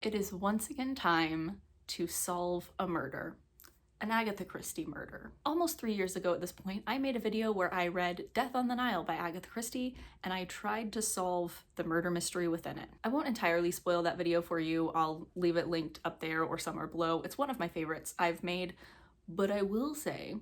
It is once again time to solve a murder. An Agatha Christie murder. Almost 3 years ago at this point, I made a video where I read Death on the Nile by Agatha Christie, and I tried to solve the murder mystery within it. I won't entirely spoil that video for you. I'll leave it linked up there or somewhere below. It's one of my favorites I've made, but I will say,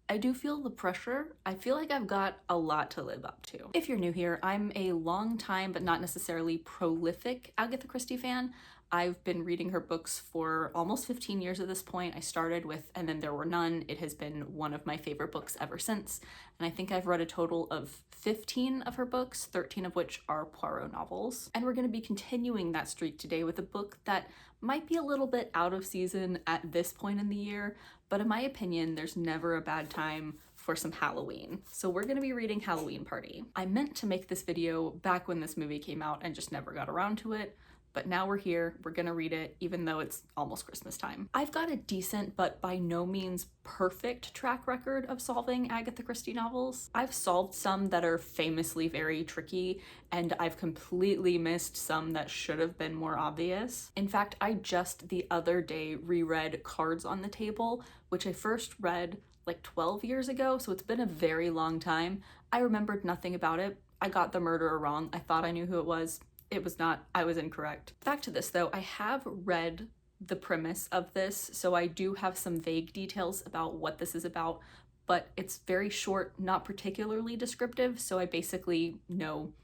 I do feel the pressure. I feel like I've got a lot to live up to. If you're new here, I'm a long time, but not necessarily prolific Agatha Christie fan. I've been reading her books for almost 15 years at this point. I started with And Then There Were None. It has been one of my favorite books ever since. And I think I've read a total of 15 of her books, 13 of which are Poirot novels. And we're going to be continuing that streak today with a book that might be a little bit out of season at this point in the year, but in my opinion, there's never a bad time for some Halloween. So we're gonna be reading Hallowe'en Party. I meant to make this video back when this movie came out and just never got around to it, but now we're here, we're gonna read it, even though it's almost Christmas time. I've got a decent, but by no means perfect track record of solving Agatha Christie novels. I've solved some that are famously very tricky, and I've completely missed some that should have been more obvious. In fact, I just the other day reread Cards on the Table, which I first read like 12 years ago, so it's been a very long time. I remembered nothing about it. I got the murderer wrong. I thought I knew who it was. It was not. I was incorrect. Back to this though, I have read the premise of this, so I do have some vague details about what this is about, but it's very short, not particularly descriptive, so I basically know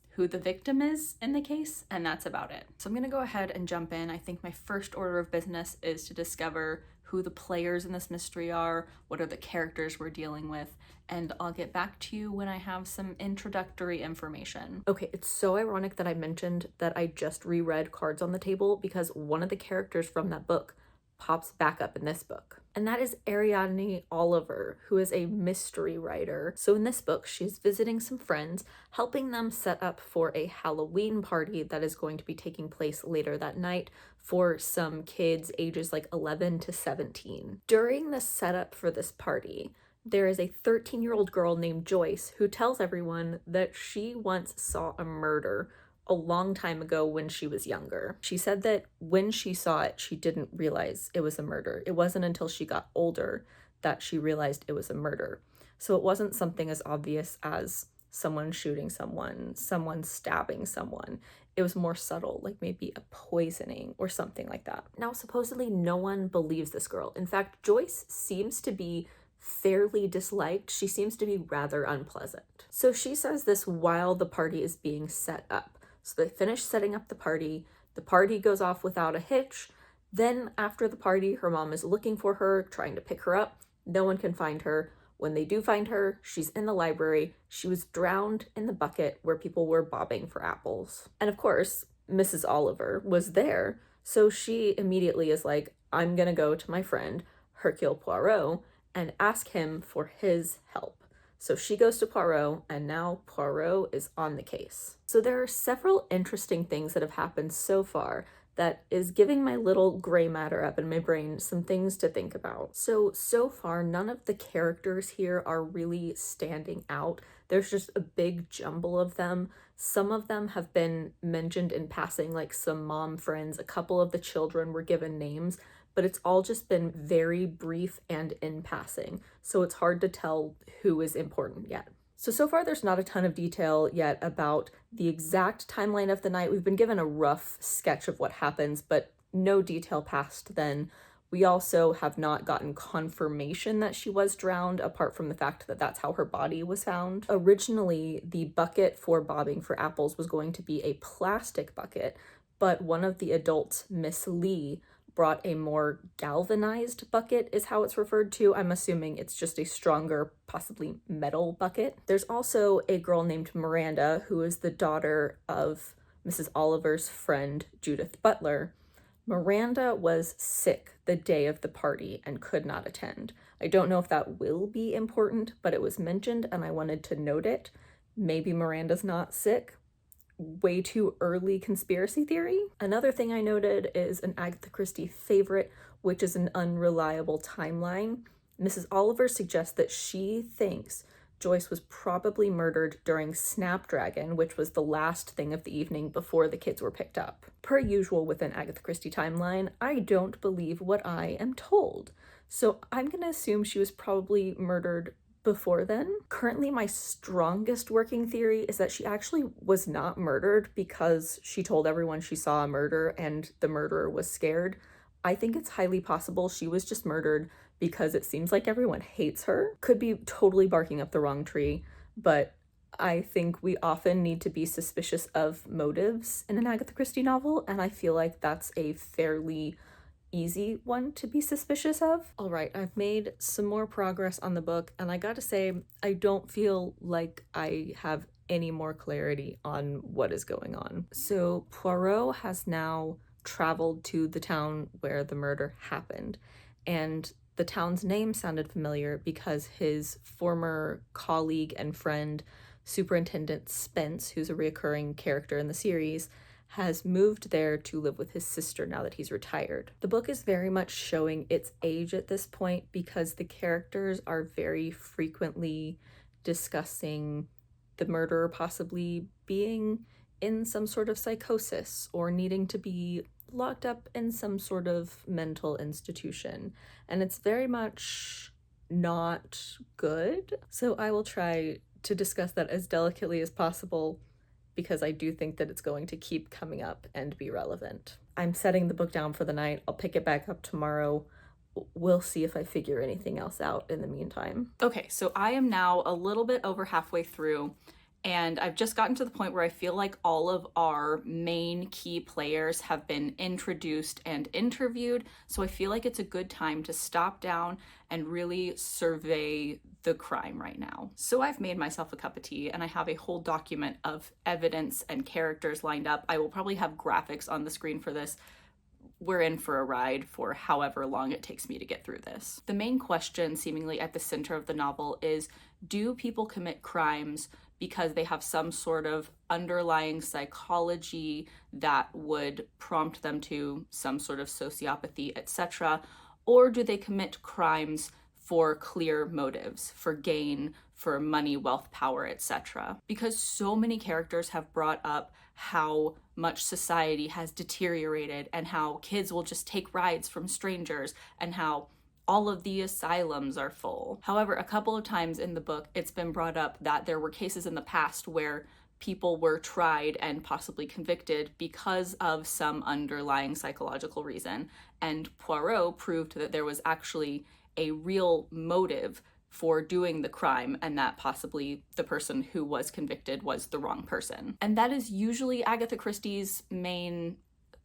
who the victim is in the case, and that's about it. So I'm gonna go ahead and jump in. I think my first order of business is to discover who the players in this mystery are, what are the characters we're dealing with, and I'll get back to you when I have some introductory information. Okay, it's so ironic that I mentioned that I just reread Cards on the Table because one of the characters from that book pops back up in this book. And that is Ariadne Oliver, who is a mystery writer. So in this book, she's visiting some friends, helping them set up for a Halloween party that is going to be taking place later that night for some kids ages like 11 to 17. During the setup for this party, there is a 13-year-old girl named Joyce who tells everyone that she once saw a murder a long time ago when she was younger. She said that when she saw it, she didn't realize it was a murder. It wasn't until she got older that she realized it was a murder. So it wasn't something as obvious as someone shooting someone, someone stabbing someone. It was more subtle, like maybe a poisoning or something like that. Now, supposedly no one believes this girl. In fact, Joyce seems to be fairly disliked. She seems to be rather unpleasant. So she says this while the party is being set up. So they finish setting up the party goes off without a hitch. Then after the party, her mom is looking for her, trying to pick her up. No one can find her. When they do find her, she's in the library. She was drowned in the bucket where people were bobbing for apples. And of course, Mrs. Oliver was there. So she immediately is like, I'm gonna go to my friend, Hercule Poirot, and ask him for his help. So she goes to Poirot, and now Poirot is on the case. So there are several interesting things that have happened so far that is giving my little gray matter up in my brain some things to think about. So far, none of the characters here are really standing out. There's just a big jumble of them. Some of them have been mentioned in passing, like some mom friends. A couple of the children were given names, but it's all just been very brief and in passing, so it's hard to tell who is important yet. So far there's not a ton of detail yet about the exact timeline of the night. We've been given a rough sketch of what happens, but no detail past then. We also have not gotten confirmation that she was drowned, apart from the fact that that's how her body was found. Originally, the bucket for bobbing for apples was going to be a plastic bucket, but one of the adults, Miss Lee, brought a more galvanized bucket is how it's referred to. I'm assuming it's just a stronger, possibly metal bucket. There's also a girl named Miranda, who is the daughter of Mrs. Oliver's friend, Judith Butler. Miranda was sick the day of the party and could not attend. I don't know if that will be important, but it was mentioned and I wanted to note it. Maybe Miranda's not sick. Way too early conspiracy theory. Another thing I noted is an Agatha Christie favorite, which is an unreliable timeline. Mrs. Oliver suggests that she thinks Joyce was probably murdered during Snapdragon, which was the last thing of the evening before the kids were picked up. Per usual with an Agatha Christie timeline, I don't believe what I am told. So I'm gonna assume she was probably murdered before then. Currently, my strongest working theory is that she actually was not murdered because she told everyone she saw a murder and the murderer was scared. I think it's highly possible she was just murdered because it seems like everyone hates her. Could be totally barking up the wrong tree, but I think we often need to be suspicious of motives in an Agatha Christie novel, and I feel like that's a fairly easy one to be suspicious of. All right, I've made some more progress on the book, and I gotta say, I don't feel like I have any more clarity on what is going on. So Poirot has now traveled to the town where the murder happened, and the town's name sounded familiar because his former colleague and friend, Superintendent Spence, who's a recurring character in the series, has moved there to live with his sister now that he's retired. The book is very much showing its age at this point because the characters are very frequently discussing the murderer possibly being in some sort of psychosis or needing to be locked up in some sort of mental institution. And it's very much not good. So I will try to discuss that as delicately as possible because I do think that it's going to keep coming up and be relevant. I'm setting the book down for the night. I'll pick it back up tomorrow. We'll see if I figure anything else out in the meantime. Okay, so I am now a little bit over halfway through, and I've just gotten to the point where I feel like all of our main key players have been introduced and interviewed, so I feel like it's a good time to stop down and really survey the crime right now. So I've made myself a cup of tea and I have a whole document of evidence and characters lined up. I will probably have graphics on the screen for this. We're in for a ride for however long it takes me to get through this. The main question seemingly at the center of the novel is, do people commit crimes because they have some sort of underlying psychology that would prompt them to some sort of sociopathy, etc., or do they commit crimes for clear motives, for gain, for money, wealth, power, etc.? Because so many characters have brought up how much society has deteriorated and how kids will just take rides from strangers and how all of the asylums are full. However, a couple of times in the book, it's been brought up that there were cases in the past where people were tried and possibly convicted because of some underlying psychological reason. And Poirot proved that there was actually a real motive for doing the crime and that possibly the person who was convicted was the wrong person. And that is usually Agatha Christie's main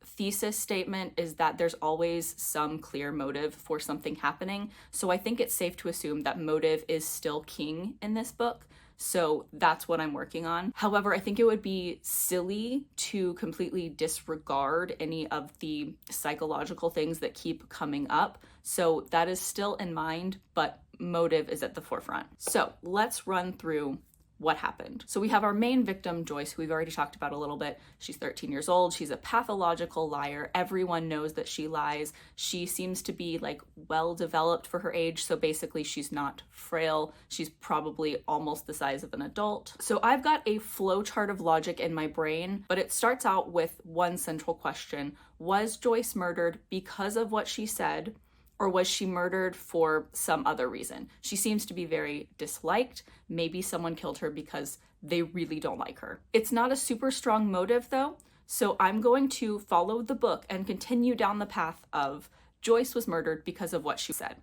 thesis statement, is that there's always some clear motive for something happening. So I think it's safe to assume that motive is still king in this book. So that's what I'm working on. However, I think it would be silly to completely disregard any of the psychological things that keep coming up. So that is still in mind, but motive is at the forefront. So let's run through what happened. So we have our main victim, Joyce, who we've already talked about a little bit. She's 13 years old. She's a pathological liar. Everyone knows that she lies. She seems to be like well developed for her age. So basically she's not frail. She's probably almost the size of an adult. So I've got a flowchart of logic in my brain, but it starts out with one central question. Was Joyce murdered because of what she said? Or was she murdered for some other reason? She seems to be very disliked. Maybe someone killed her because they really don't like her. It's not a super strong motive though, so I'm going to follow the book and continue down the path of Joyce was murdered because of what she said.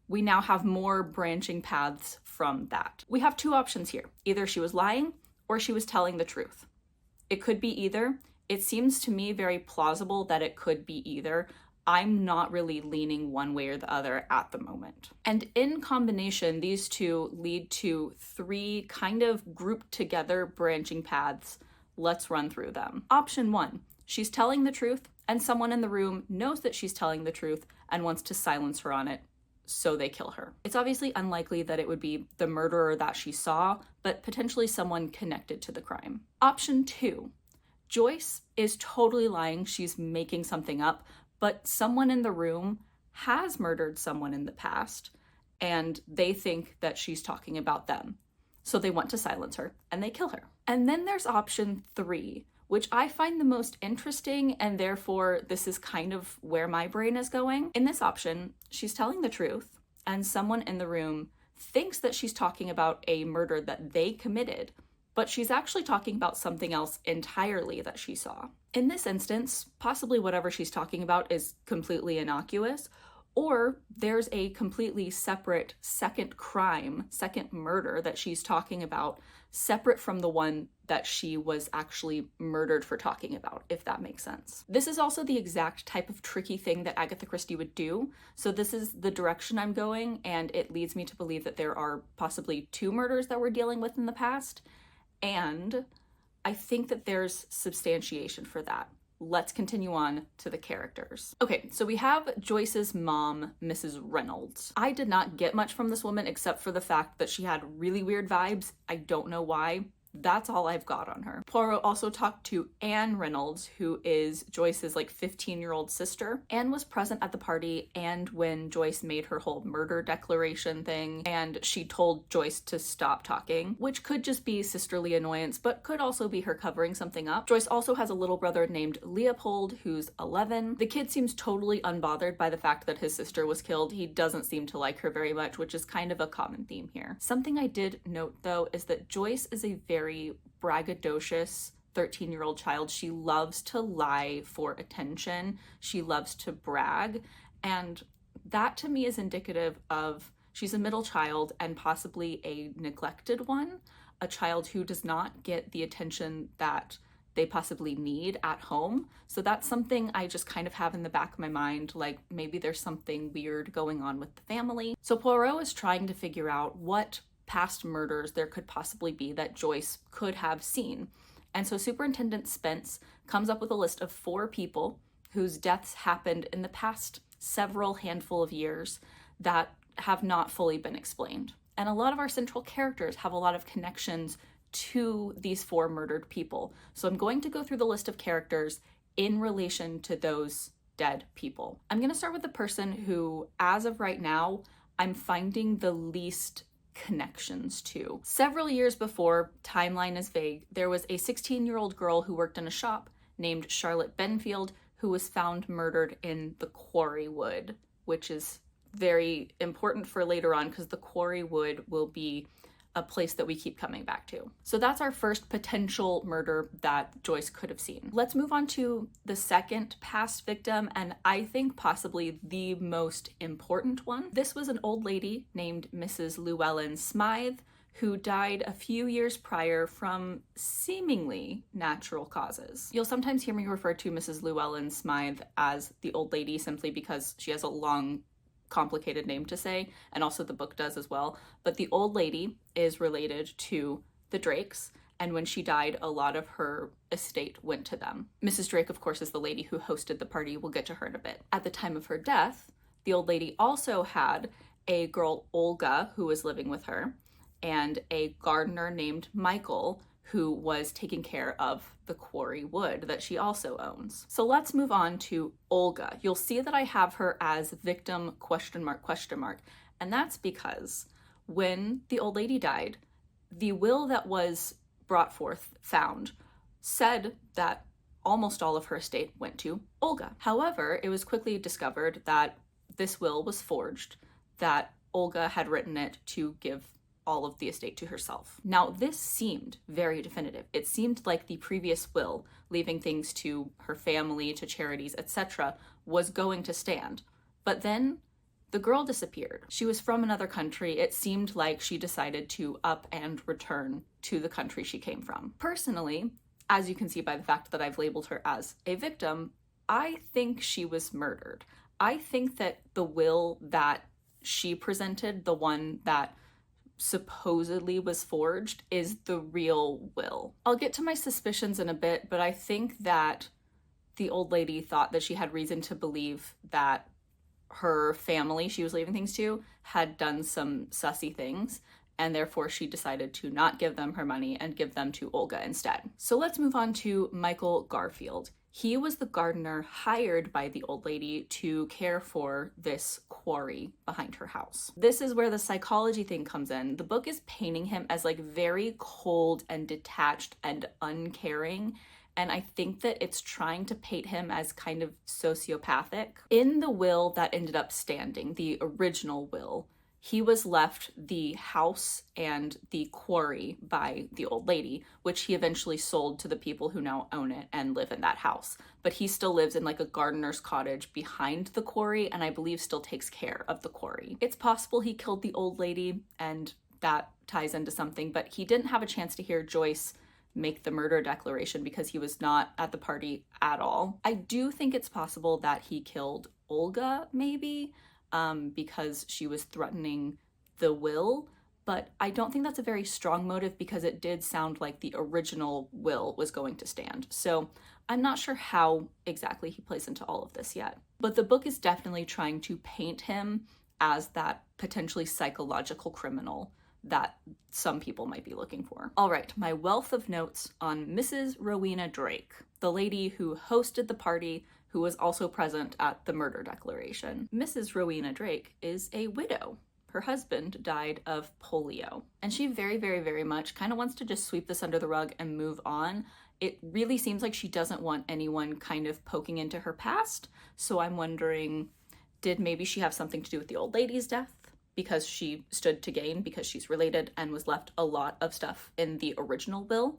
We now have more branching paths from that. We have two options here. Either she was lying or she was telling the truth. It could be either. It seems to me very plausible that it could be either. I'm not really leaning one way or the other at the moment. And in combination, these two lead to three kind of grouped together branching paths. Let's run through them. Option one, she's telling the truth and someone in the room knows that she's telling the truth and wants to silence her on it, so they kill her. It's obviously unlikely that it would be the murderer that she saw, but potentially someone connected to the crime. Option two, Joyce is totally lying. She's making something up, but someone in the room has murdered someone in the past and they think that she's talking about them. So they want to silence her and they kill her. And then there's option 3, which I find the most interesting, and therefore this is kind of where my brain is going. In this option, she's telling the truth, and someone in the room thinks that she's talking about a murder that they committed, but she's actually talking about something else entirely that she saw. In this instance, possibly whatever she's talking about is completely innocuous, or there's a completely separate second crime, second murder that she's talking about, separate from the one that she was actually murdered for talking about, if that makes sense. This is also the exact type of tricky thing that Agatha Christie would do. So this is the direction I'm going, and it leads me to believe that there are possibly 2 murders that we're dealing with in the past. And I think that there's substantiation for that. Let's continue on to the characters. Okay, so we have Joyce's mom, Mrs. Reynolds. I did not get much from this woman except for the fact that she had really weird vibes. I don't know why. That's all I've got on her. Poirot also talked to Anne Reynolds, who is Joyce's 15-year-old sister. Anne was present at the party and when Joyce made her whole murder declaration thing, and she told Joyce to stop talking, which could just be sisterly annoyance, but could also be her covering something up. Joyce also has a little brother named Leopold, who's 11. The kid seems totally unbothered by the fact that his sister was killed. He doesn't seem to like her very much, which is kind of a common theme here. Something I did note, though, is that Joyce is a very braggadocious 13-year-old child. She loves to lie for attention. She loves to brag. And that to me is indicative of she's a middle child and possibly a neglected one, a child who does not get the attention that they possibly need at home. So that's something I just kind of have in the back of my mind, like maybe there's something weird going on with the family. So Poirot is trying to figure out what past murders there could possibly be that Joyce could have seen. And so Superintendent Spence comes up with a list of 4 people whose deaths happened in the past several handful of years that have not fully been explained. And a lot of our central characters have a lot of connections to these 4 murdered people. So I'm going to go through the list of characters in relation to those dead people. I'm going to start with the person who, as of right now, I'm finding the least connections to. Several years before, timeline is vague, there was a 16-year-old girl who worked in a shop named Charlotte Benfield who was found murdered in the quarry wood, which is very important for later on because the quarry wood will be a place that we keep coming back to. So that's our first potential murder that Joyce could have seen. Let's move on to the second past victim, and I think possibly the most important one. This was an old lady named Mrs. Llewellyn Smythe, who died a few years prior from seemingly natural causes. You'll sometimes hear me refer to Mrs. Llewellyn Smythe as the old lady simply because she has a long complicated name to say, and also the book does as well. But the old lady is related to the Drakes, and when she died, a lot of her estate went to them. Mrs. Drake, of course, is the lady who hosted the party. We'll get to her in a bit. At the time of her death, the old lady also had a girl, Olga, who was living with her, and a gardener named Michael, who was taking care of the quarry wood that she also owns. So let's move on to Olga. You'll see that I have her as victim ? And that's because when the old lady died, the will that was brought forth, found, said that almost all of her estate went to Olga. However, it was quickly discovered that this will was forged, that Olga had written it to give all of the estate to herself. Now, this seemed very definitive. It seemed like the previous will, leaving things to her family, to charities, etc., was going to stand. But then the girl disappeared. She was from another country. It seemed like she decided to up and return to the country she came from. Personally, as you can see by the fact that I've labeled her as a victim, I think she was murdered. I think that the will that she presented, the one that supposedly was forged, is the real will. I'll get to my suspicions in a bit, but I think that the old lady thought that she had reason to believe that her family she was leaving things to had done some sussy things, and therefore she decided to not give them her money and give them to Olga instead. So let's move on to Michael Garfield. He was the gardener hired by the old lady to care for this quarry behind her house. This is where the psychology thing comes in. The book is painting him as like very cold and detached and uncaring. And I think that it's trying to paint him as kind of sociopathic. In the will that ended up standing, the original will, he was left the house and the quarry by the old lady, which he eventually sold to the people who now own it and live in that house. But he still lives in like a gardener's cottage behind the quarry, and I believe still takes care of the quarry. It's possible he killed the old lady, and that ties into something, but he didn't have a chance to hear Joyce make the murder declaration because he was not at the party at all. I do think it's possible that he killed Olga, maybe, because she was threatening the will, but I don't think that's a very strong motive because it did sound like the original will was going to stand. So I'm not sure how exactly he plays into all of this yet. But the book is definitely trying to paint him as that potentially psychological criminal that some people might be looking for. All right, my wealth of notes on Mrs. Rowena Drake, the lady who hosted the party, who was also present at the murder declaration. Mrs. Rowena Drake is a widow. Her husband died of polio, and she very much kind of wants to just sweep this under the rug and move on. It really seems like she doesn't want anyone kind of poking into her past, so I'm wondering, did maybe she have something to do with the old lady's death? Because she stood to gain because she's related and was left a lot of stuff in the original will?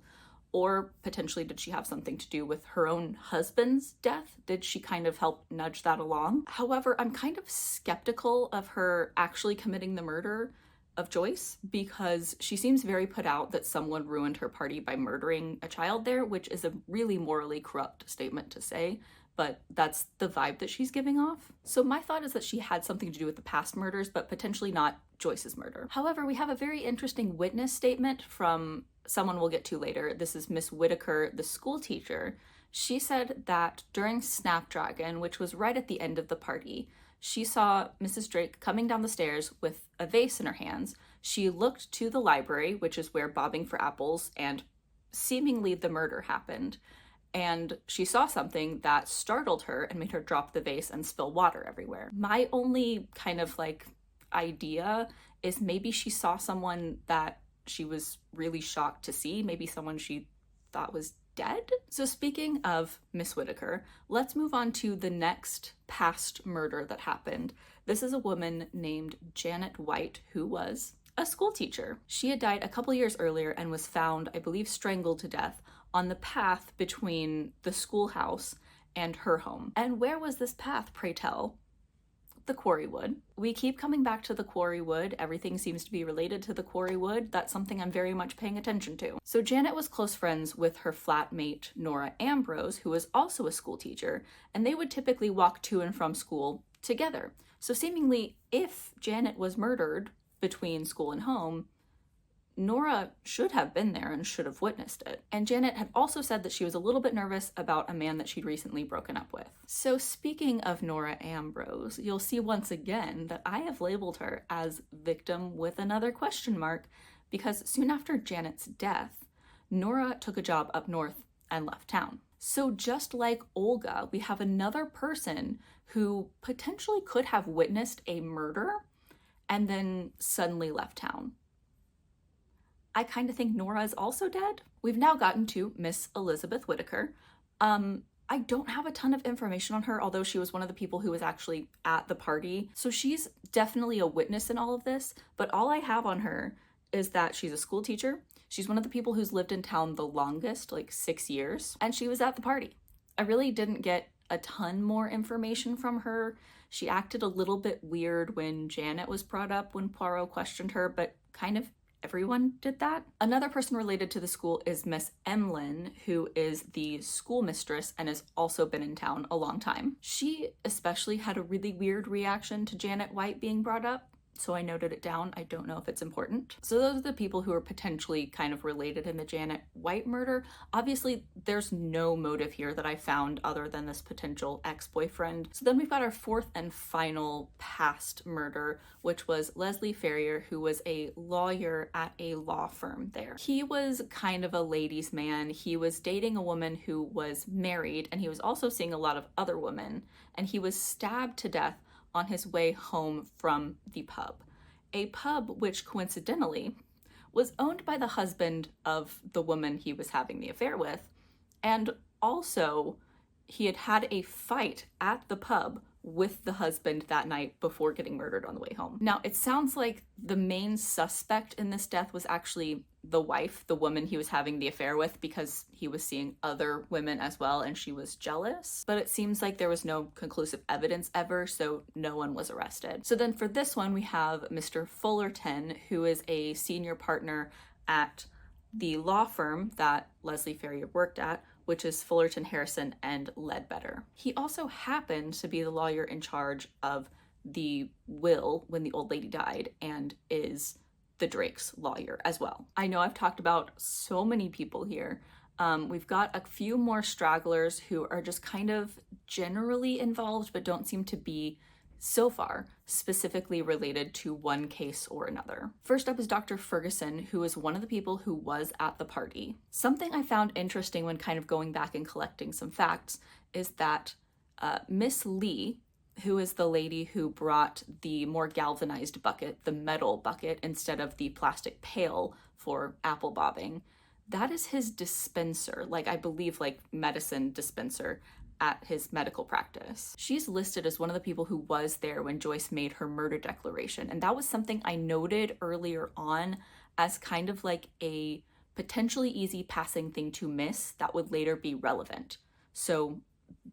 Or potentially did she have something to do with her own husband's death? Did she kind of help nudge that along? However, I'm kind of skeptical of her actually committing the murder of Joyce because she seems very put out that someone ruined her party by murdering a child there, which is a really morally corrupt statement to say, but that's the vibe that she's giving off. So my thought is that she had something to do with the past murders, but potentially not Joyce's murder. However, we have a very interesting witness statement from someone we'll get to later. This is Miss Whitaker, the school teacher. She said that during Snapdragon, which was right at the end of the party, she saw Mrs. Drake coming down the stairs with a vase in her hands. She looked to the library, which is where Bobbing for Apples and seemingly the murder happened. And she saw something that startled her and made her drop the vase and spill water everywhere. My only kind of like idea is maybe she saw someone that she was really shocked to see, maybe someone she thought was dead. So speaking of Miss Whitaker, let's move on to the next past murder that happened. This is a woman named Janet White, who was a school teacher. She had died a couple years earlier and was found, I believe, strangled to death on the path between the schoolhouse and her home. And where was this path, pray tell? The quarry wood. We keep coming back to the quarry wood. Everything seems to be related to the quarry wood. That's something I'm very much paying attention to. So Janet was close friends with her flatmate, Nora Ambrose, who was also a school teacher, and they would typically walk to and from school together. So seemingly, if Janet was murdered between school and home, Nora should have been there and should have witnessed it. And Janet had also said that she was a little bit nervous about a man that she'd recently broken up with. So speaking of Nora Ambrose, you'll see once again that I have labeled her as victim with another question mark because soon after Janet's death, Nora took a job up north and left town. So just like Olga, we have another person who potentially could have witnessed a murder and then suddenly left town. I kind of think Nora is also dead. We've now gotten to Miss Elizabeth Whitaker. I don't have a ton of information on her, although she was one of the people who was actually at the party. So she's definitely a witness in all of this, but all I have on her is that she's a school teacher. She's one of the people who's lived in town the longest, like 6 years, and she was at the party. I really didn't get a ton more information from her. She acted a little bit weird when Janet was brought up when Poirot questioned her, but kind of everyone did that. Another person related to the school is Miss Emlyn, who is the school mistress and has also been in town a long time. She especially had a really weird reaction to Janet White being brought up. so I noted it down. I don't know if it's important. So those are the people who are potentially kind of related in the Janet White murder. Obviously, there's no motive here that I found other than this potential ex-boyfriend. So then we've got our fourth and final past murder, which was Leslie Ferrier, who was a lawyer at a law firm there. He was kind of a ladies' man. He was dating a woman who was married, and he was also seeing a lot of other women, and he was stabbed to death on his way home from the pub. A pub which coincidentally was owned by the husband of the woman he was having the affair with, and also he had had a fight at the pub with the husband that night before getting murdered on the way home. Now, it sounds like the main suspect in this death was actually the wife, the woman he was having the affair with, because he was seeing other women as well and she was jealous. But it seems like there was no conclusive evidence ever, so no one was arrested. So then for this one, we have Mr. Fullerton, who is a senior partner at the law firm that Leslie Ferrier worked at, which is Fullerton, Harrison, and Ledbetter. He also happened to be the lawyer in charge of the will when the old lady died and is the Drake's lawyer as well. I know I've talked about so many people here. We've got a few more stragglers who are just kind of generally involved but don't seem to be so far specifically related to one case or another. First up is Dr. Ferguson, who is one of the people who was at the party. Something I found interesting when kind of going back and collecting some facts is that Miss Lee, who is the lady who brought the more galvanized bucket, the metal bucket, instead of the plastic pail for apple bobbing, that is his dispenser, like I believe like medicine dispenser at his medical practice. She's listed as one of the people who was there when Joyce made her murder declaration, and that was something I noted earlier on as kind of like a potentially easy passing thing to miss that would later be relevant. So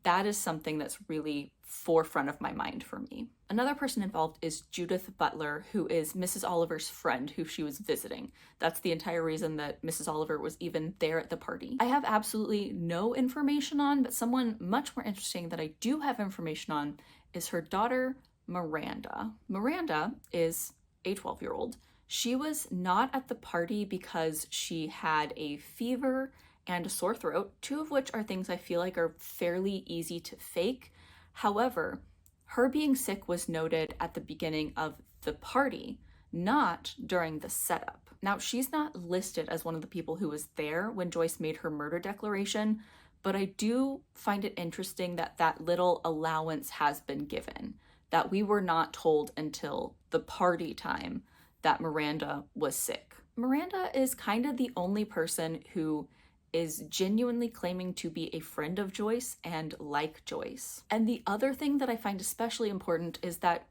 that is something that's really forefront of my mind for me. Another person involved is Judith Butler, who is Mrs. Oliver's friend who she was visiting. That's the entire reason that Mrs. Oliver was even there at the party. I have absolutely no information on, but someone much more interesting that I do have information on is her daughter, Miranda. Miranda is a 12-year-old. She was not at the party because she had a fever and a sore throat, two of which are things I feel like are fairly easy to fake. However, her being sick was noted at the beginning of the party, not during the setup. Now, she's not listed as one of the people who was there when Joyce made her murder declaration, but I do find it interesting that that little allowance has been given, that we were not told until the party time that Miranda was sick. Miranda is kind of the only person who is genuinely claiming to be a friend of Joyce and like Joyce. And the other thing that I find especially important is that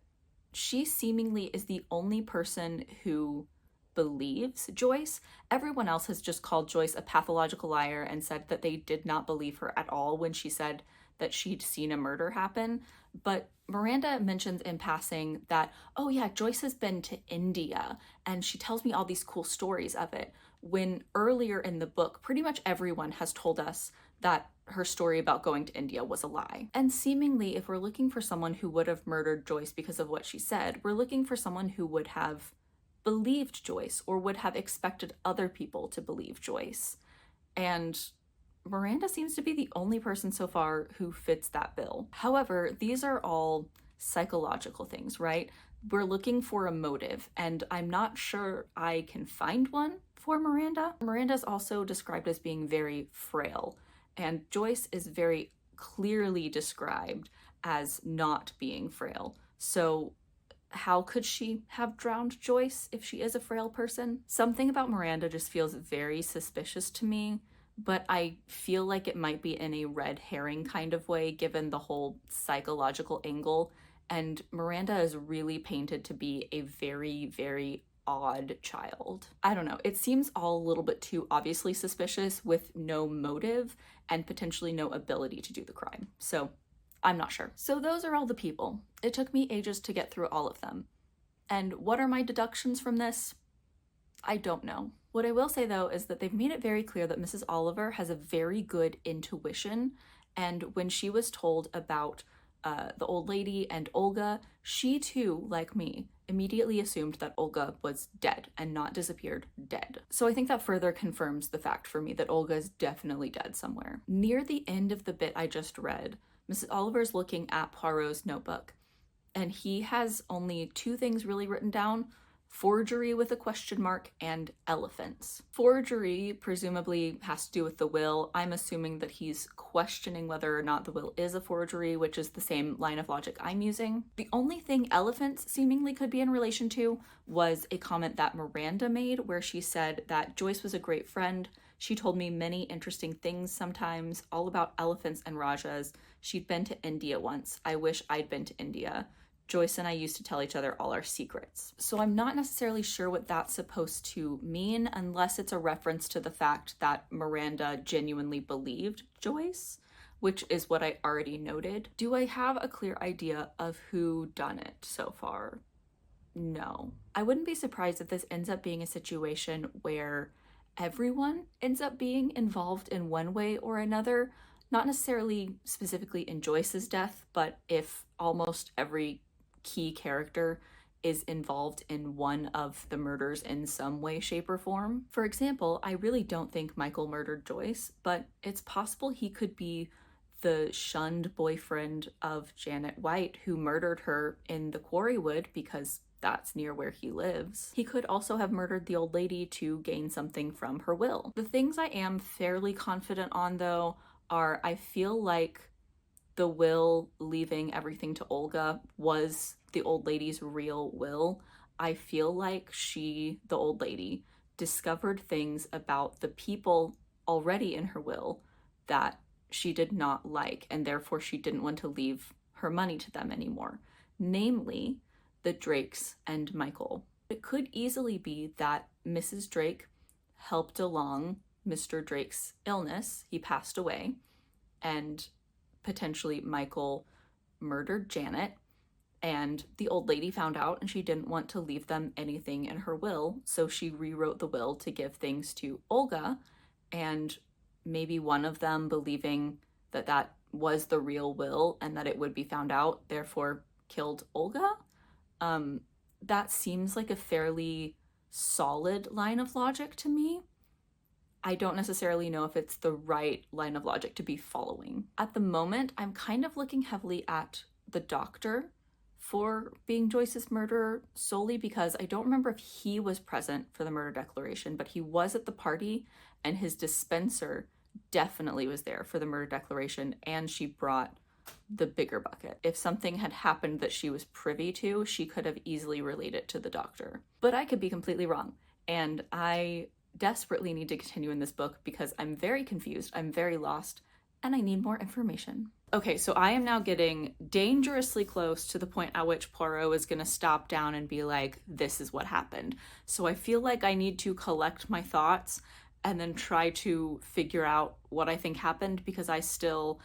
she seemingly is the only person who believes Joyce. Everyone else has just called Joyce a pathological liar and said that they did not believe her at all when she said that she'd seen a murder happen. But Miranda mentions in passing that, oh yeah, Joyce has been to India and she tells me all these cool stories of it, when earlier in the book, pretty much everyone has told us that her story about going to India was a lie. And seemingly, if we're looking for someone who would have murdered Joyce because of what she said, we're looking for someone who would have believed Joyce or would have expected other people to believe Joyce. And Miranda seems to be the only person so far who fits that bill. However, these are all psychological things, right? We're looking for a motive, and I'm not sure I can find one for Miranda. Miranda is also described as being very frail, and Joyce is very clearly described as not being frail. So how could she have drowned Joyce if she is a frail person? Something about Miranda just feels very suspicious to me, but I feel like it might be in a red herring kind of way given the whole psychological angle. And Miranda is really painted to be a very, very odd child. I don't know. It seems all a little bit too obviously suspicious with no motive and potentially no ability to do the crime. So I'm not sure. So those are all the people. It took me ages to get through all of them. And what are my deductions from this? I don't know. What I will say though is that they've made it very clear that Mrs. Oliver has a very good intuition, and when she was told about the old lady and Olga, she too, like me, immediately assumed that Olga was dead and not disappeared, dead. So I think that further confirms the fact for me that Olga is definitely dead somewhere. Near the end of the bit I just read, Mrs. Oliver's looking at Poirot's notebook, and he has only two things really written down: forgery with a question mark and elephants. Forgery presumably has to do with the will. I'm assuming that he's questioning whether or not the will is a forgery, which is the same line of logic I'm using. The only thing elephants seemingly could be in relation to was a comment that Miranda made where she said that Joyce was a great friend. She told me many interesting things sometimes, all about elephants and rajas. She'd been to India once. I wish I'd been to India. Joyce and I used to tell each other all our secrets. So I'm not necessarily sure what that's supposed to mean, unless it's a reference to the fact that Miranda genuinely believed Joyce, which is what I already noted. Do I have a clear idea of who done it so far? No. I wouldn't be surprised if this ends up being a situation where everyone ends up being involved in one way or another, not necessarily specifically in Joyce's death, but if almost every key character is involved in one of the murders in some way, shape, or form. For example, I really don't think Michael murdered Joyce, but it's possible he could be the shunned boyfriend of Janet White who murdered her in the Quarrywood because that's near where he lives. He could also have murdered the old lady to gain something from her will. The things I am fairly confident on, though, are I feel like the will leaving everything to Olga was the old lady's real will. I feel like she, the old lady, discovered things about the people already in her will that she did not like, and therefore she didn't want to leave her money to them anymore, namely the Drakes and Michael. It could easily be that Mrs. Drake helped along Mr. Drake's illness. He passed away, and potentially Michael murdered Janet, and the old lady found out and she didn't want to leave them anything in her will, so she rewrote the will to give things to Olga, and maybe one of them, believing that that was the real will and that it would be found out, therefore killed Olga. That seems like a fairly solid line of logic to me. I don't necessarily know if it's the right line of logic to be following. At the moment, I'm kind of looking heavily at the doctor for being Joyce's murderer, solely because I don't remember if he was present for the murder declaration, but he was at the party, and his dispenser definitely was there for the murder declaration, and she brought the bigger bucket. If something had happened that she was privy to, she could have easily related to the doctor. But I could be completely wrong, and I desperately need to continue in this book because I'm very confused, I'm very lost, and I need more information. Okay, so I am now getting dangerously close to the point at which Poirot is going to stop down and be like, this is what happened. So I feel like I need to collect my thoughts and then try to figure out what I think happened, because I still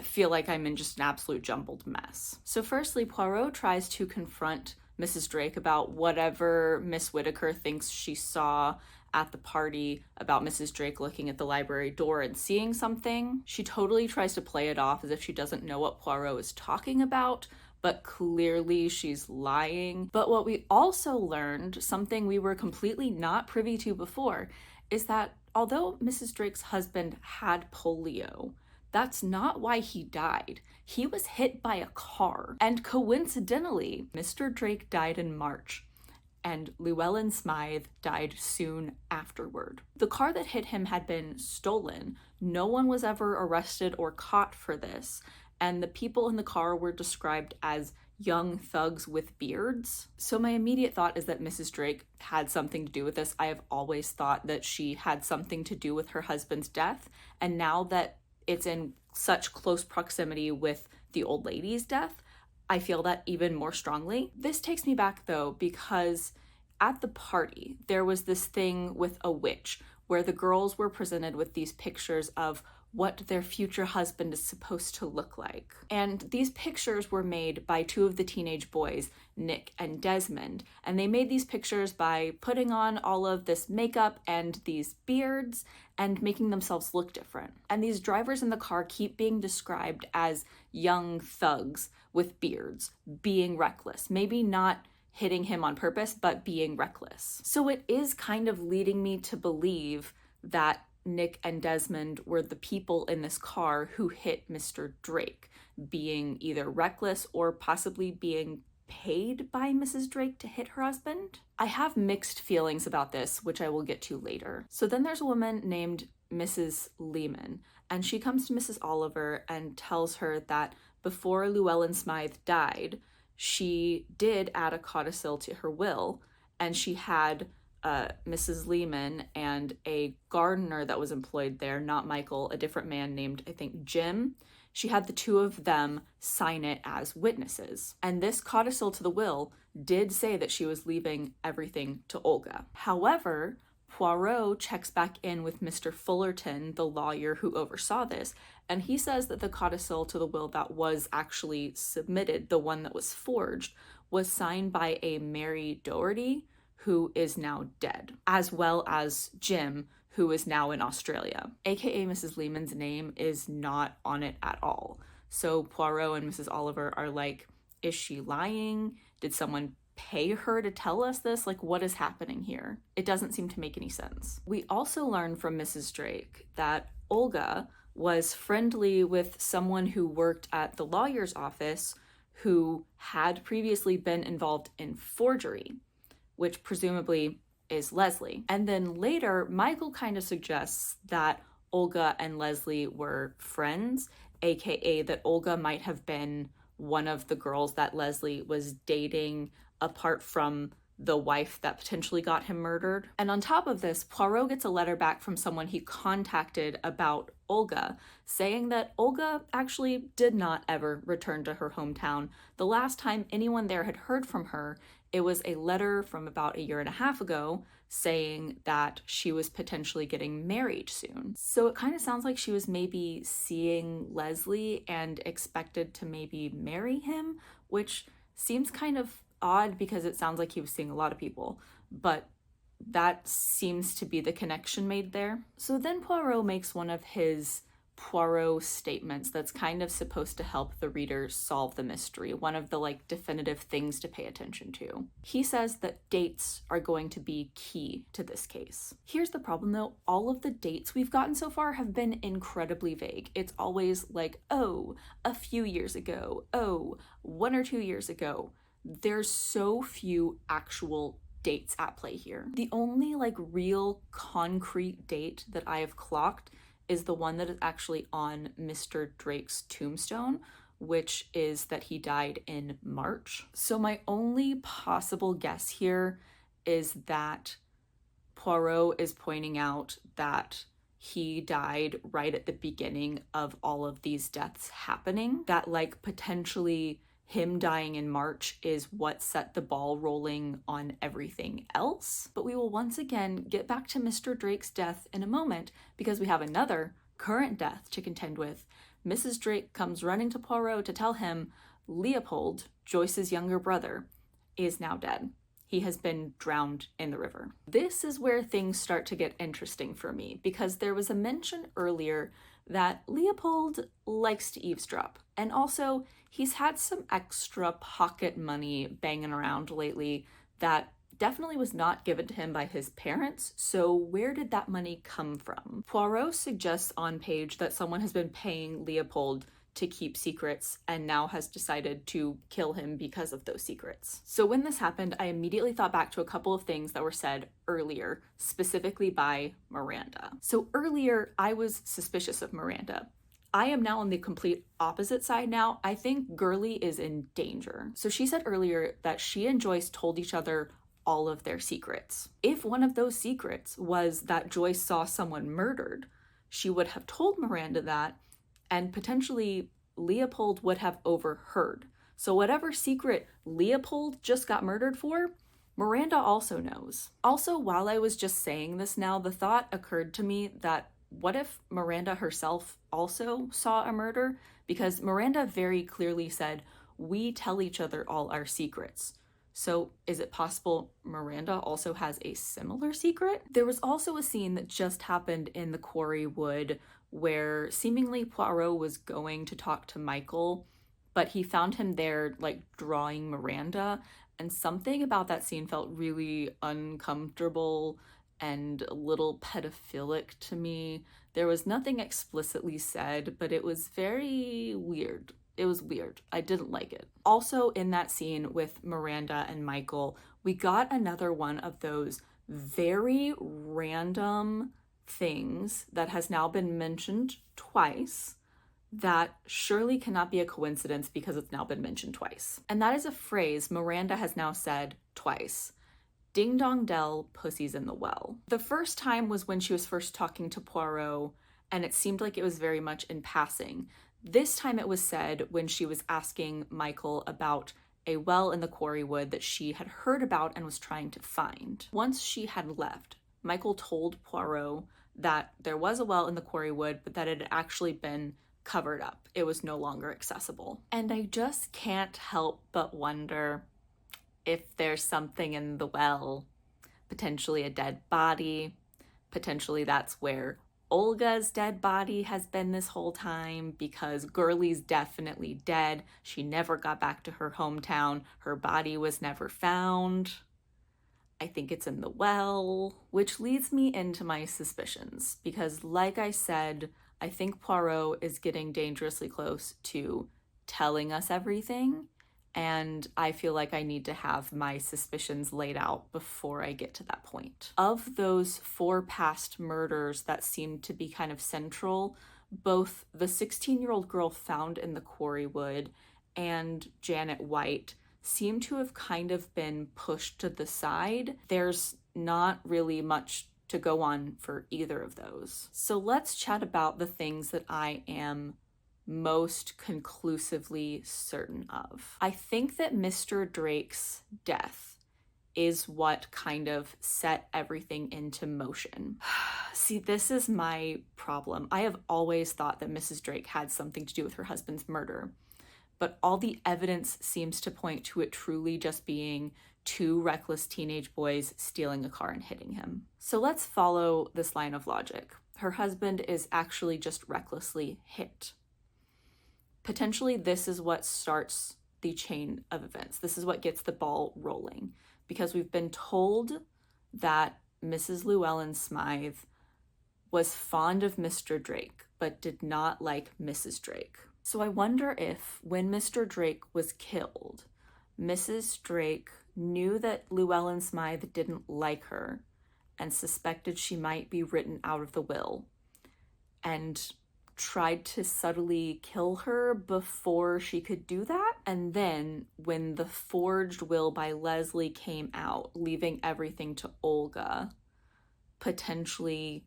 feel like I'm in just an absolute jumbled mess. So firstly, Poirot tries to confront Mrs. Drake about whatever Miss Whittaker thinks she saw at the party about Mrs. Drake looking at the library door and seeing something. She totally tries to play it off as if she doesn't know what Poirot is talking about, but clearly she's lying. But what we also learned, something we were completely not privy to before, is that although Mrs. Drake's husband had polio, that's not why he died. He was hit by a car. And coincidentally, Mr. Drake died in March, and Llewellyn Smythe died soon afterward. The car that hit him had been stolen. No one was ever arrested or caught for this, and the people in the car were described as young thugs with beards. So my immediate thought is that Mrs. Drake had something to do with this. I have always thought that she had something to do with her husband's death, and now that it's in such close proximity with the old lady's death, I feel that even more strongly. This takes me back though, because at the party, there was this thing with a witch where the girls were presented with these pictures of what their future husband is supposed to look like. And these pictures were made by two of the teenage boys, Nick and Desmond. And they made these pictures by putting on all of this makeup and these beards. and making themselves look different. And these drivers in the car keep being described as young thugs with beards, being reckless, maybe not hitting him on purpose, but being reckless. So it is kind of leading me to believe that Nick and Desmond were the people in this car who hit Mr. Drake, being either reckless or possibly being paid by Mrs. Drake to hit her husband. I have mixed feelings about this, which I will get to later. So then there's a woman named Mrs. Lehman, and she comes to Mrs. Oliver and tells her that before Llewellyn Smythe died, she did add a codicil to her will, and she had Mrs. Lehman and a gardener that was employed there, not Michael, a different man named, I think, Jim. She had the two of them sign it as witnesses. And this codicil to the will did say that she was leaving everything to Olga. However, Poirot checks back in with Mr. Fullerton, the lawyer who oversaw this, and he says that the codicil to the will that was actually submitted, the one that was forged, was signed by a Mary Doherty, who is now dead, as well as Jim, who is now in Australia. AKA Mrs. Lehman's name is not on it at all. So Poirot and Mrs. Oliver are like, is she lying? Did someone pay her to tell us this? Like, what is happening here? It doesn't seem to make any sense. We also learn from Mrs. Drake that Olga was friendly with someone who worked at the lawyer's office who had previously been involved in forgery, which presumably is Leslie. And then later, Michael kind of suggests that Olga and Leslie were friends, aka that Olga might have been one of the girls that Leslie was dating apart from the wife that potentially got him murdered. And on top of this, Poirot gets a letter back from someone he contacted about Olga, saying that Olga actually did not ever return to her hometown. The last time anyone there had heard from her, it was a letter from about a year and a half ago saying that she was potentially getting married soon. So it kind of sounds like she was maybe seeing Leslie and expected to maybe marry him, which seems kind of odd because it sounds like he was seeing a lot of people, but that seems to be the connection made there. So then Poirot makes one of his Poirot statements that's kind of supposed to help the reader solve the mystery, one of the like definitive things to pay attention to. He says that dates are going to be key to this case. Here's the problem though, all of the dates we've gotten so far have been incredibly vague. It's always like, oh, a few years ago, oh, 1 or 2 years ago. There's so few actual dates at play here. The only like real concrete date that I have clocked is the one that is actually on Mr. Drake's tombstone, which is that he died in March. So my only possible guess here is that Poirot is pointing out that he died right at the beginning of all of these deaths happening, that like potentially him dying in March is what set the ball rolling on everything else. But we will once again get back to Mr. Drake's death in a moment because we have another current death to contend with. Mrs. Drake comes running to Poirot to tell him Leopold, Joyce's younger brother, is now dead. He has been drowned in the river. This is where things start to get interesting for me because there was a mention earlier that Leopold likes to eavesdrop. And also, he's had some extra pocket money banging around lately that definitely was not given to him by his parents. So where did that money come from? Poirot suggests on page that someone has been paying Leopold to keep secrets and now has decided to kill him because of those secrets. So when this happened, I immediately thought back to a couple of things that were said earlier, specifically by Miranda. So earlier, I was suspicious of Miranda. I am now on the complete opposite side now. I think Gurley is in danger. So she said earlier that she and Joyce told each other all of their secrets. If one of those secrets was that Joyce saw someone murdered, she would have told Miranda that, and potentially Leopold would have overheard. So whatever secret Leopold just got murdered for, Miranda also knows. Also, while I was just saying this now, the thought occurred to me that what if Miranda herself also saw a murder? Because Miranda very clearly said, we tell each other all our secrets. So is it possible Miranda also has a similar secret? There was also a scene that just happened in the quarry wood where seemingly Poirot was going to talk to Michael, but he found him there like drawing Miranda, and something about that scene felt really uncomfortable and a little pedophilic to me. There was nothing explicitly said, but it was very weird. It was weird. I didn't like it. Also, in that scene with Miranda and Michael, we got another one of those very random things that has now been mentioned twice that surely cannot be a coincidence because it's now been mentioned twice. And that is a phrase Miranda has now said twice. Ding dong dell, pussy's in the well. The first time was when she was first talking to Poirot, and it seemed like it was very much in passing. This time it was said when she was asking Michael about a well in the quarry wood that she had heard about and was trying to find. Once she had left, Michael told Poirot that there was a well in the quarry wood, but that it had actually been covered up. It was no longer accessible. And I just can't help but wonder if there's something in the well, potentially a dead body, potentially that's where Olga's dead body has been this whole time, because Girlie's definitely dead. She never got back to her hometown. Her body was never found. I think it's in the well, which leads me into my suspicions, because like I said, I think Poirot is getting dangerously close to telling us everything, and I feel like I need to have my suspicions laid out before I get to that point. Of those 4 past murders that seem to be kind of central, both the 16-year-old girl found in the quarry wood and Janet White seem to have kind of been pushed to the side. There's not really much to go on for either of those. So let's chat about the things that I am most conclusively certain of. I think that Mr. Drake's death is what kind of set everything into motion. See, this is my problem. I have always thought that Mrs. Drake had something to do with her husband's murder, but all the evidence seems to point to it truly just being 2 reckless teenage boys stealing a car and hitting him. So let's follow this line of logic. Her husband is actually just recklessly hit. Potentially, this is what starts the chain of events. This is what gets the ball rolling, because we've been told that Mrs. Llewellyn Smythe was fond of Mr. Drake, but did not like Mrs. Drake. So I wonder if, when Mr. Drake was killed, Mrs. Drake knew that Llewellyn Smythe didn't like her and suspected she might be written out of the will, and tried to subtly kill her before she could do that. And then when the forged will by Leslie came out, leaving everything to Olga, potentially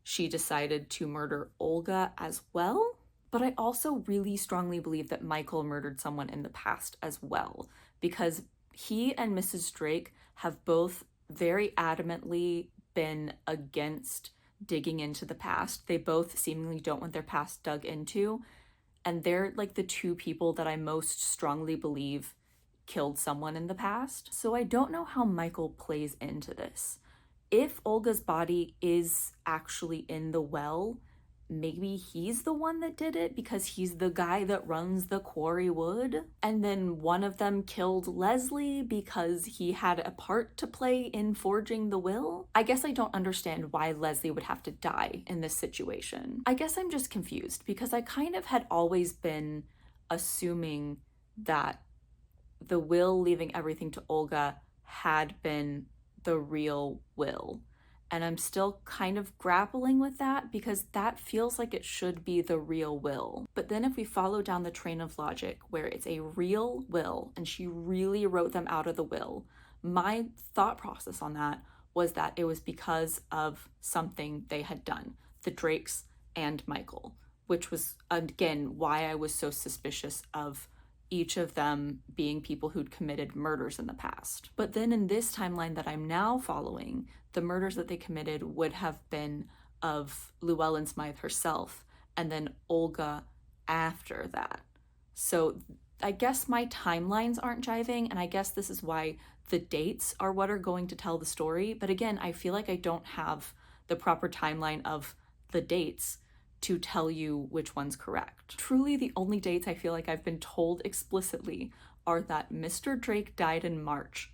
she decided to murder Olga as well. But I also really strongly believe that Michael murdered someone in the past as well, because he and Mrs. Drake have both very adamantly been against digging into the past. They both seemingly don't want their past dug into, and they're like the 2 people that I most strongly believe killed someone in the past. So I don't know how Michael plays into this. If Olga's body is actually in the well, maybe he's the one that did it because he's the guy that runs the quarry wood. And then one of them killed Leslie because he had a part to play in forging the will. I guess I don't understand why Leslie would have to die in this situation. I guess I'm just confused because I kind of had always been assuming that the will leaving everything to Olga had been the real will. And I'm still kind of grappling with that because that feels like it should be the real will. But then if we follow down the train of logic where it's a real will and she really wrote them out of the will, my thought process on that was that it was because of something they had done, the Drakes and Michael, which was, again, why I was so suspicious of each of them being people who'd committed murders in the past. But then in this timeline that I'm now following, the murders that they committed would have been of Llewellyn Smythe herself and then Olga after that. So I guess my timelines aren't jiving, and I guess this is why the dates are what are going to tell the story. But again, I feel like I don't have the proper timeline of the dates to tell you which one's correct. Truly, the only dates I feel like I've been told explicitly are that Mr. Drake died in March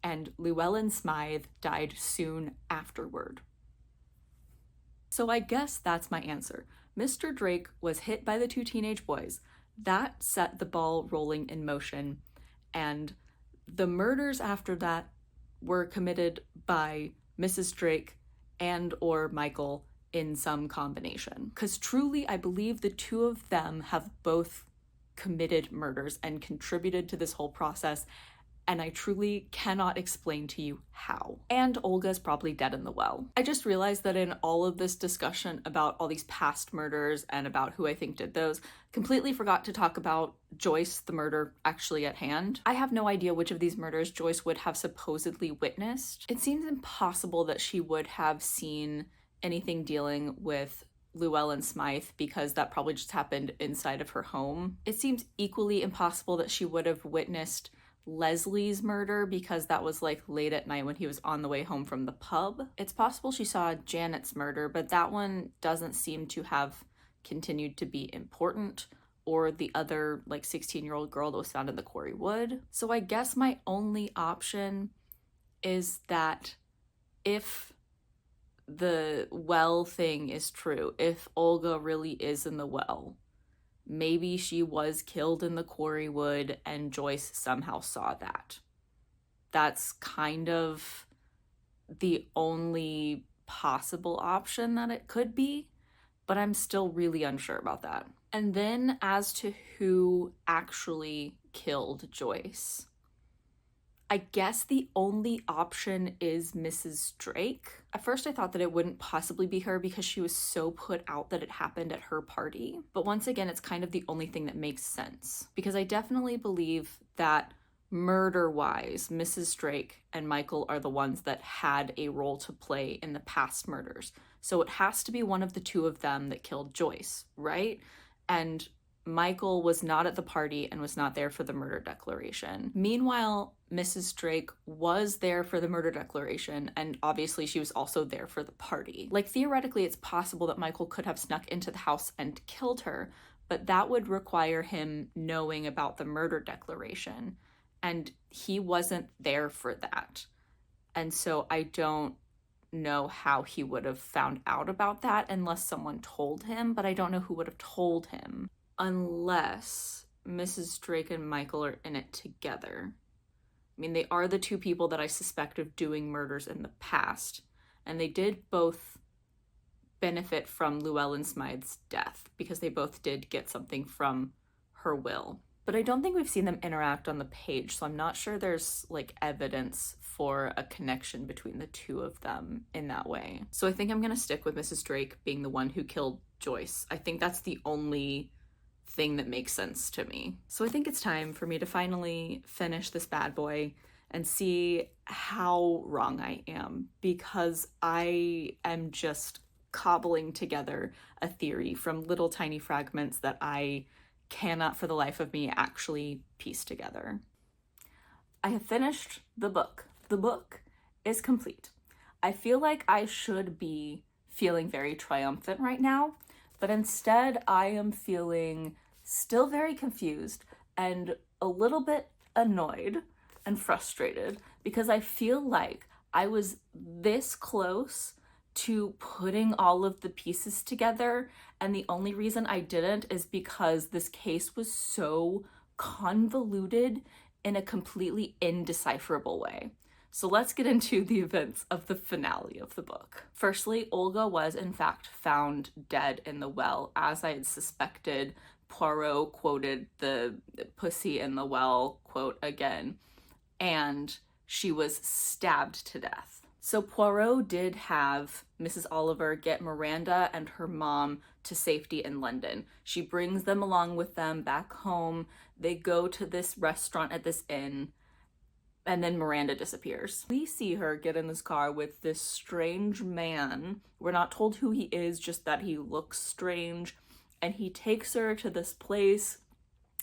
and Llewellyn Smythe died soon afterward. So I guess that's my answer. Mr. Drake was hit by the two teenage boys. That set the ball rolling in motion, and the murders after that were committed by Mrs. Drake and or Michael in some combination. Because truly, I believe the two of them have both committed murders and contributed to this whole process, and I truly cannot explain to you how. And Olga's probably dead in the well. I just realized that in all of this discussion about all these past murders and about who I think did those, completely forgot to talk about Joyce, the murder actually at hand. I have no idea which of these murders Joyce would have supposedly witnessed. It seems impossible that she would have seen anything dealing with Llewellyn Smythe because that probably just happened inside of her home. It seems equally impossible that she would have witnessed Leslie's murder because that was like late at night when he was on the way home from the pub. It's possible she saw Janet's murder, but that one doesn't seem to have continued to be important, or the other like 16-year-old girl that was found in the quarry wood. So I guess my only option is that if the well thing is true, if Olga really is in the well, maybe she was killed in the quarry wood and Joyce somehow saw that. That's kind of the only possible option that it could be, but I'm still really unsure about that. And then as to who actually killed Joyce, I guess the only option is Mrs. Drake. At first I thought that it wouldn't possibly be her because she was so put out that it happened at her party. But once again, it's kind of the only thing that makes sense, because I definitely believe that murder-wise, Mrs. Drake and Michael are the ones that had a role to play in the past murders. So it has to be one of the two of them that killed Joyce, right? And Michael was not at the party and was not there for the murder declaration. Meanwhile, Mrs. Drake was there for the murder declaration, and obviously she was also there for the party. Like, theoretically, it's possible that Michael could have snuck into the house and killed her, but that would require him knowing about the murder declaration, and he wasn't there for that. And so I don't know how he would have found out about that unless someone told him, but I don't know who would have told him. Unless Mrs. Drake and Michael are in it together. I mean, they are the two people that I suspect of doing murders in the past, and they did both benefit from Llewellyn Smythe's death because they both did get something from her will. But I don't think we've seen them interact on the page, so I'm not sure there's like evidence for a connection between the two of them in that way. So I think I'm gonna stick with Mrs. Drake being the one who killed Joyce. I think that's the only thing that makes sense to me. So I think it's time for me to finally finish this bad boy and see how wrong I am, because I am just cobbling together a theory from little tiny fragments that I cannot for the life of me actually piece together. I have finished the book. The book is complete. I feel like I should be feeling very triumphant right now, but instead I am feeling still very confused and a little bit annoyed and frustrated because I feel like I was this close to putting all of the pieces together, and the only reason I didn't is because this case was so convoluted in a completely indecipherable way. So let's get into the events of the finale of the book. Firstly, Olga was in fact found dead in the well, as I had suspected. Poirot quoted the pussy in the well quote again, and she was stabbed to death. So Poirot did have Mrs. Oliver get Miranda and her mom to safety in London. She brings them along with them back home. They go to this restaurant at this inn, and then Miranda disappears. We see her get in this car with this strange man. We're not told who he is, just that he looks strange. And he takes her to this place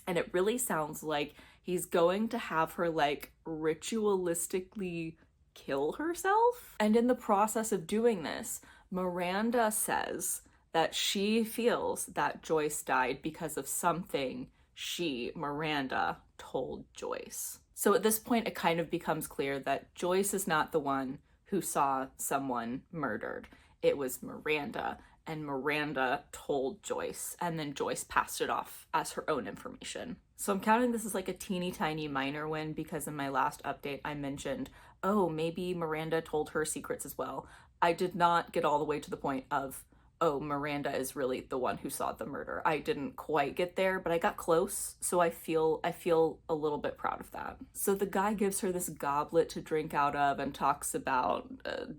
And it really sounds like he's going to have her like ritualistically kill herself. And in the process of doing this, Miranda says that she feels that Joyce died because of something she, Miranda, told Joyce. So at this point, it kind of becomes clear that Joyce is not the one who saw someone murdered. It was Miranda, and Miranda told Joyce, and then Joyce passed it off as her own information. So I'm counting this as like a teeny tiny minor win, because in my last update I mentioned, oh, maybe Miranda told her secrets as well. I did not get all the way to the point of, oh, Miranda is really the one who saw the murder. I didn't quite get there, but I got close, so I feel a little bit proud of that. So the guy gives her this goblet to drink out of and talks about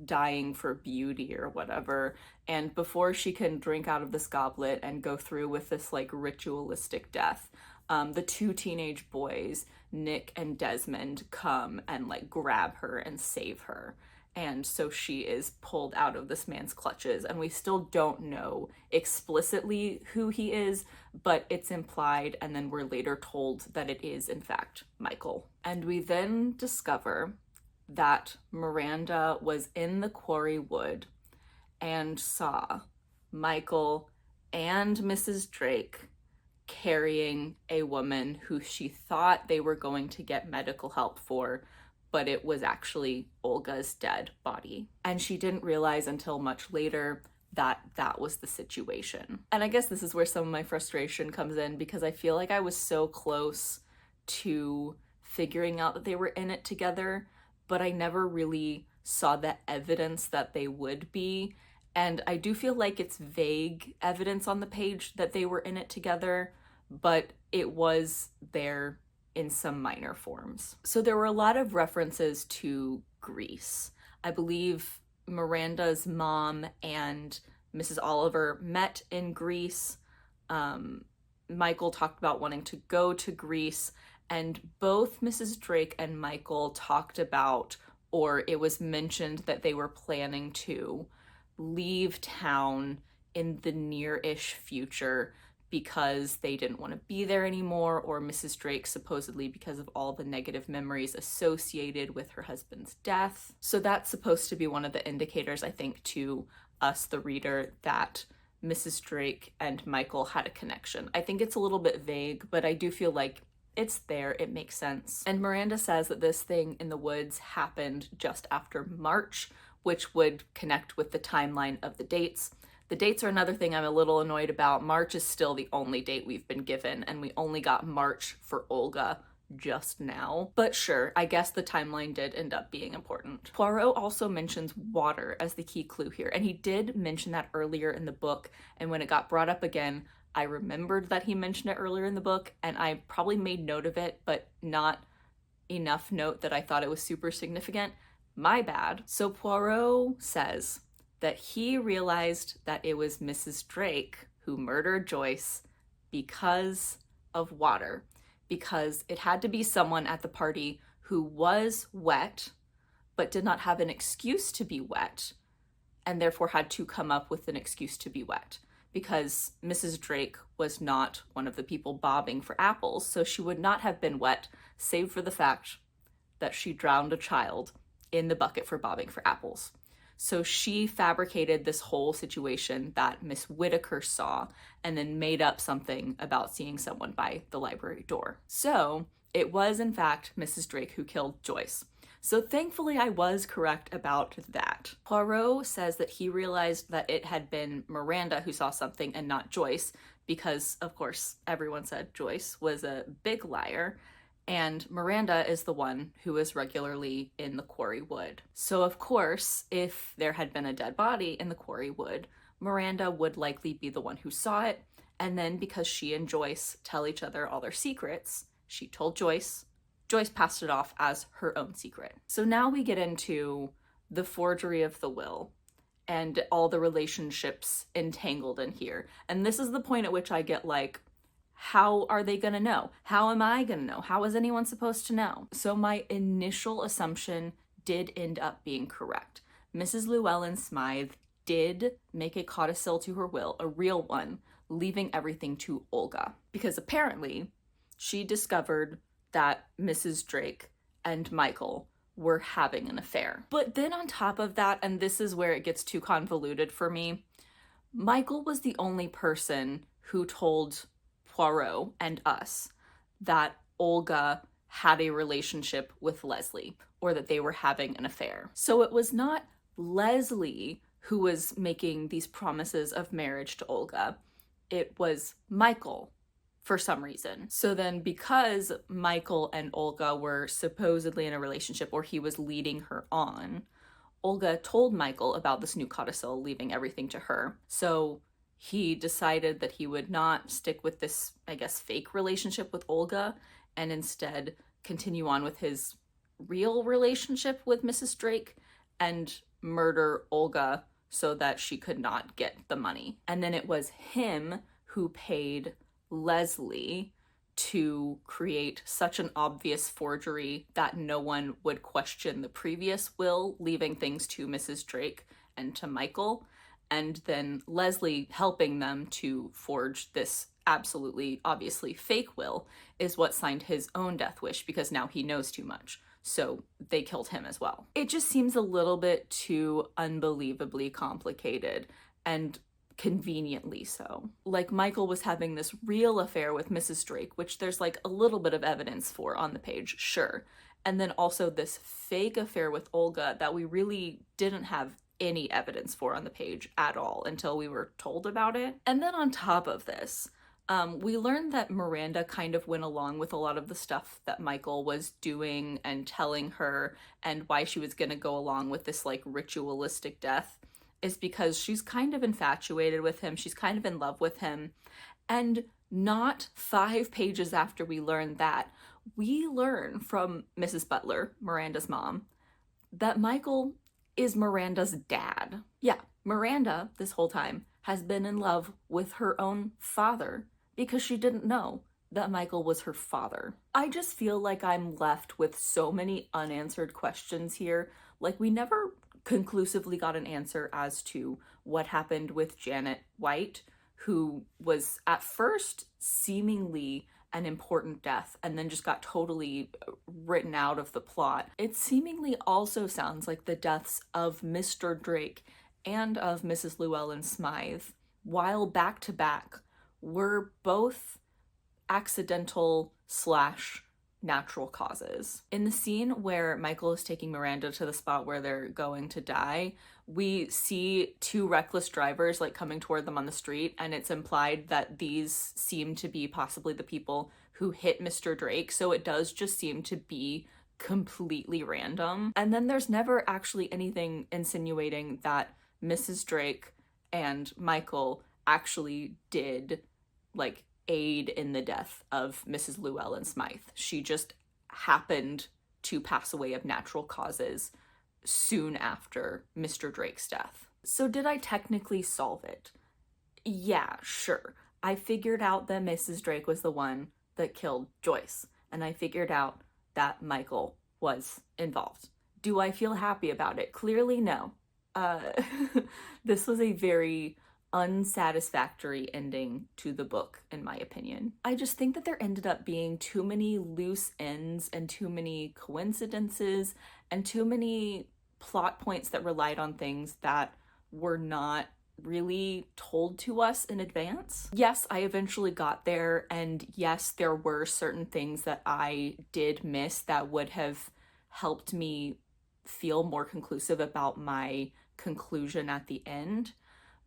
dying for beauty or whatever. And before she can drink out of this goblet and go through with this like ritualistic death, the two teenage boys, Nick and Desmond, come and like grab her and save her. And so she is pulled out of this man's clutches, and we still don't know explicitly who he is, but it's implied, and then we're later told that it is in fact Michael. And we then discover that Miranda was in the quarry wood and saw Michael and Mrs. Drake carrying a woman who she thought they were going to get medical help for, but it was actually Olga's dead body. And she didn't realize until much later that that was the situation. And I guess this is where some of my frustration comes in, because I feel like I was so close to figuring out that they were in it together, but I never really saw the evidence that they would be. And I do feel like it's vague evidence on the page that they were in it together, but it was there in some minor forms. So there were a lot of references to Greece. I believe Miranda's mom and Mrs. Oliver met in Greece. Michael talked about wanting to go to Greece, and both Mrs. Drake and Michael talked about, or it was mentioned that they were planning to leave town in the near-ish future because they didn't want to be there anymore, or Mrs. Drake supposedly because of all the negative memories associated with her husband's death. So that's supposed to be one of the indicators, I think, to us, the reader, that Mrs. Drake and Michael had a connection. I think it's a little bit vague, but I do feel like it's there, it makes sense. And Miranda says that this thing in the woods happened just after March, which would connect with the timeline of the dates. The dates are another thing I'm a little annoyed about. March is still the only date we've been given, and we only got March for Olga just now. But sure, I guess the timeline did end up being important. Poirot also mentions water as the key clue here, and he did mention that earlier in the book, and when it got brought up again, I remembered that he mentioned it earlier in the book, and I probably made note of it, but not enough note that I thought it was super significant. My bad. So Poirot says that he realized that it was Mrs. Drake who murdered Joyce because of water, because it had to be someone at the party who was wet but did not have an excuse to be wet, and therefore had to come up with an excuse to be wet, because Mrs. Drake was not one of the people bobbing for apples, so she would not have been wet, save for the fact that she drowned a child in the bucket for bobbing for apples. So she fabricated this whole situation that Miss Whitaker saw, and then made up something about seeing someone by the library door. So it was in fact Mrs. Drake who killed Joyce. So thankfully I was correct about that. Poirot says that he realized that it had been Miranda who saw something and not Joyce, because of course everyone said Joyce was a big liar, and Miranda is the one who is regularly in the quarry wood. So of course, if there had been a dead body in the quarry wood, Miranda would likely be the one who saw it, and then because she and Joyce tell each other all their secrets, she told Joyce, Joyce passed it off as her own secret. So now we get into the forgery of the will and all the relationships entangled in here. And this is the point at which I get like, how are they gonna know? How am I gonna know? How is anyone supposed to know? So my initial assumption did end up being correct. Mrs. Llewellyn Smythe did make a codicil to her will, a real one, leaving everything to Olga. Because apparently, she discovered that Mrs. Drake and Michael were having an affair. But then on top of that, and this is where it gets too convoluted for me, Michael was the only person who told Poirot and us that Olga had a relationship with Leslie, or that they were having an affair. So it was not Leslie who was making these promises of marriage to Olga. It was Michael, for some reason. So then, because Michael and Olga were supposedly in a relationship, or he was leading her on, Olga told Michael about this new codicil, leaving everything to her. So he decided that he would not stick with this, I guess, fake relationship with Olga, and instead continue on with his real relationship with Mrs. Drake and murder Olga so that she could not get the money. And then it was him who paid Leslie to create such an obvious forgery that no one would question the previous will, leaving things to Mrs. Drake and to Michael, and then Leslie helping them to forge this absolutely obviously fake will is what signed his own death wish, because now he knows too much. So they killed him as well. It just seems a little bit too unbelievably complicated, and conveniently so. Like, Michael was having this real affair with Mrs. Drake, which there's like a little bit of evidence for on the page, sure. And then also this fake affair with Olga that we really didn't have any evidence for on the page at all until we were told about it. And then on top of this, we learned that Miranda kind of went along with a lot of the stuff that Michael was doing and telling her, and why she was going to go along with this like ritualistic death is because she's kind of infatuated with him. She's kind of in love with him. And not 5 pages after we learned that, we learn from Mrs. Butler, Miranda's mom, that Michael is Miranda's dad. Yeah, Miranda, this whole time, has been in love with her own father because she didn't know that Michael was her father. I just feel like I'm left with so many unanswered questions here. Like, we never conclusively got an answer as to what happened with Janet White, who was at first seemingly an important death and then just got totally written out of the plot. It seemingly also sounds like the deaths of Mr. Drake and of Mrs. Llewellyn Smythe, while back to back, were both accidental / natural causes. In the scene where Michael is taking Miranda to the spot where they're going to die, we see 2 reckless drivers like coming toward them on the street, and it's implied that these seem to be possibly the people who hit Mr. Drake, so it does just seem to be completely random. And then there's never actually anything insinuating that Mrs. Drake and Michael actually did like aid in the death of Mrs. Llewellyn Smythe. She just happened to pass away of natural causes soon after Mr. Drake's death. So did I technically solve it? Yeah, sure. I figured out that Mrs. Drake was the one that killed Joyce, and I figured out that Michael was involved. Do I feel happy about it? Clearly no. This was a very unsatisfactory ending to the book, in my opinion. I just think that there ended up being too many loose ends and too many coincidences and too many plot points that relied on things that were not really told to us in advance. Yes, I eventually got there, and yes, there were certain things that I did miss that would have helped me feel more conclusive about my conclusion at the end.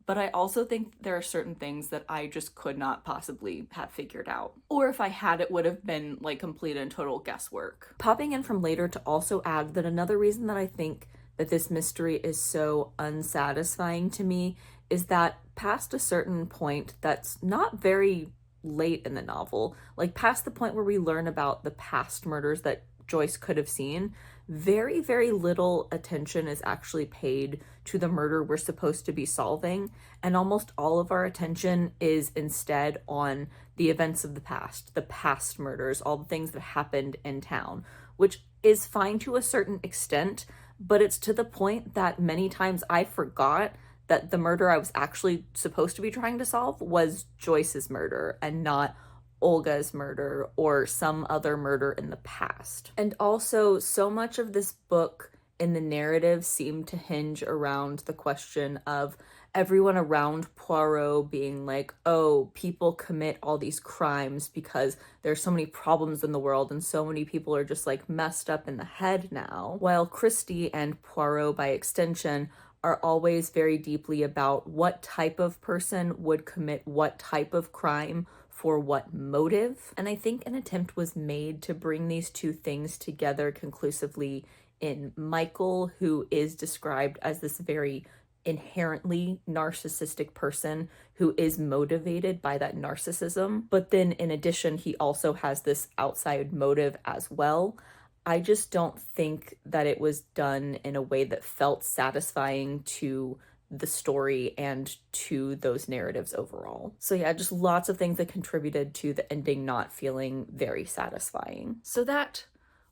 But I also think there are certain things that I just could not possibly have figured out. Or if I had, it would have been like complete and total guesswork. Popping in from later to also add that another reason that I think that this mystery is so unsatisfying to me is that past a certain point that's not very late in the novel, like past the point where we learn about the past murders that Joyce could have seen, very, very little attention is actually paid to the murder we're supposed to be solving, and almost all of our attention is instead on the events of the past murders, all the things that happened in town, which is fine to a certain extent, but it's to the point that many times I forgot that the murder I was actually supposed to be trying to solve was Joyce's murder and not Olga's murder or some other murder in the past. And also, so much of this book in the narrative seemed to hinge around the question of everyone around Poirot being like, oh, people commit all these crimes because there's so many problems in the world and so many people are just like messed up in the head now. While Christie and Poirot, by extension, are always very deeply about what type of person would commit what type of crime for what motive. And I think an attempt was made to bring these two things together conclusively in Michael, who is described as this very inherently narcissistic person who is motivated by that narcissism. But then in addition, he also has this outside motive as well. I just don't think that it was done in a way that felt satisfying to the story and to those narratives overall. So yeah, just lots of things that contributed to the ending not feeling very satisfying. So that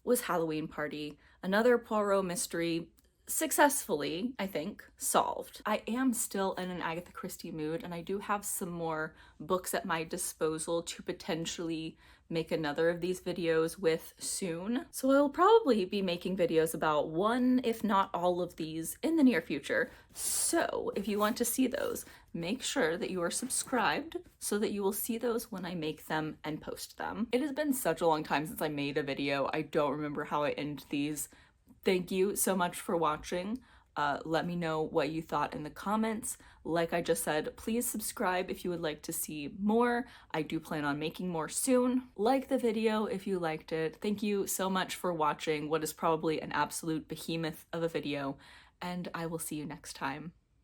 was Hallowe'en Party, another Poirot mystery successfully, I think, solved. I am still in an Agatha Christie mood, and I do have some more books at my disposal to potentially make another of these videos with soon. So I will probably be making videos about one, if not all of these in the near future. So if you want to see those, make sure that you are subscribed so that you will see those when I make them and post them. It has been such a long time since I made a video. I don't remember how I end these. Thank you so much for watching. Let me know what you thought in the comments. Like I just said, please subscribe if you would like to see more. I do plan on making more soon. Like the video if you liked it. Thank you so much for watching what is probably an absolute behemoth of a video, and I will see you next time.